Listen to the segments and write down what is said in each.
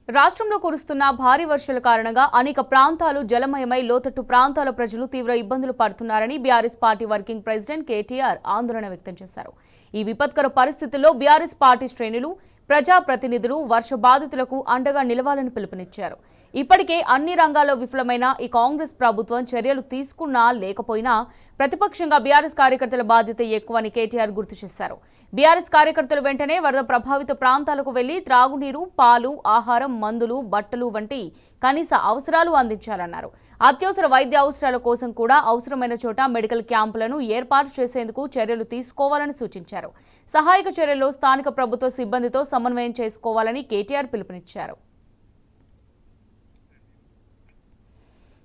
రాష్ట్రంలో కురుస్తున్న భారీ వర్షాల కారణంగా అనేక ప్రాంతాలు జలమయమై లోతట్టు ప్రాంతాల ప్రజలు తీవ్ర ఇబ్బందులు పడుతున్నారని BRS party working president KTR ఆందోళన వ్యక్తం చేశారు. ఈ విపత్కర పరిస్థితుల్లో బీఆర్ఎస్ పార్టీ శ్రేణులు, ప్రజాప్రతినిధులు వర్ష బాధితులకు అండగా నిలవాలని పిలుపునిచ్చారు. ఇప్పటికే అన్ని రంగాల్లో విఫలమైన ఈ కాంగ్రెస్ ప్రభుత్వం చర్యలు తీసుకున్నా లేకపోయినా ప్రతిపక్షంగా బీఆర్ఎస్ కార్యకర్తల బాధ్యత ఎక్కువని కేటీఆర్ గుర్తు చేశారు. బీఆర్ఎస్ కార్యకర్తలు వెంటనే వరద ప్రభావిత ప్రాంతాలకు వెళ్లి త్రాగునీరు, పాలు, ఆహారం, మందులు, బట్టలు వంటి కనీస అవసరాలు అందించాలన్నారు. అత్యవసర వైద్య అవసరాల కోసం కూడా అవసరమైన చోట మెడికల్ క్యాంపులను ఏర్పాటు చేసేందుకు చర్యలు తీసుకోవాలని సూచించారు. సహాయక చర్యల్లో స్థానిక ప్రభుత్వ సిబ్బందితో సమన్వయం చేసుకోవాలని కేటీఆర్ పిలుపునిచ్చారు.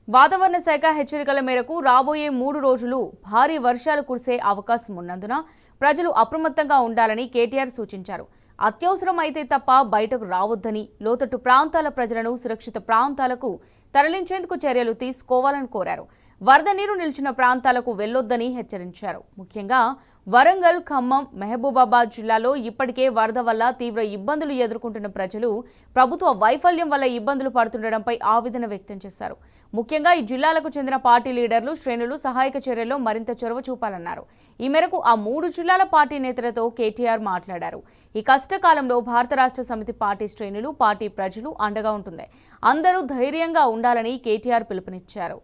వాతావరణ శాఖ హెచ్చరికల మేరకు రాబోయే 3 రోజులు భారీ వర్షాలు కురిసే అవకాశం ఉన్నందున ప్రజలు అప్రమత్తంగా ఉండాలని కేటీఆర్ సూచించారు. అత్యవసరం అయితే తప్ప బయటకు రావద్దని, లోతట్టు ప్రాంతాల ప్రజలను సురక్షిత ప్రాంతాలకు తరలించేందుకు చర్యలు తీసుకోవాలని కోరారు. వరద నీరు నిలిచిన ప్రాంతాలకు వెళ్లొద్దని హెచ్చరించారు. ముఖ్యంగా వరంగల్, ఖమ్మం, మహబూబాబాద్ జిల్లాలో ఇప్పటికే వరద వల్ల తీవ్ర ఇబ్బందులు ఎదుర్కొంటున్న ప్రజలు ప్రభుత్వ వైఫల్యం వల్ల ఇబ్బందులు పడుతుండటంపై ఆవేదన వ్యక్తం చేశారు. ముఖ్యంగా ఈ జిల్లాలకు చెందిన పార్టీ లీడర్లు, శ్రేణులు సహాయక చర్యల్లో మరింత చొరవ చూపాలన్నారు. ఈ మేరకు ఆ 3 జిల్లాల పార్టీ నేతలతో కేటీఆర్ మాట్లాడారు. ఈ కష్టకాలంలో భారత రాష్ట్ర సమితి పార్టీ శ్రేణులు, పార్టీ ప్రజలు అండగా ఉంటుంది. అందరూ ధైర్యంగా ఉండాలని కేటీఆర్ పిలుపునిచ్చారు.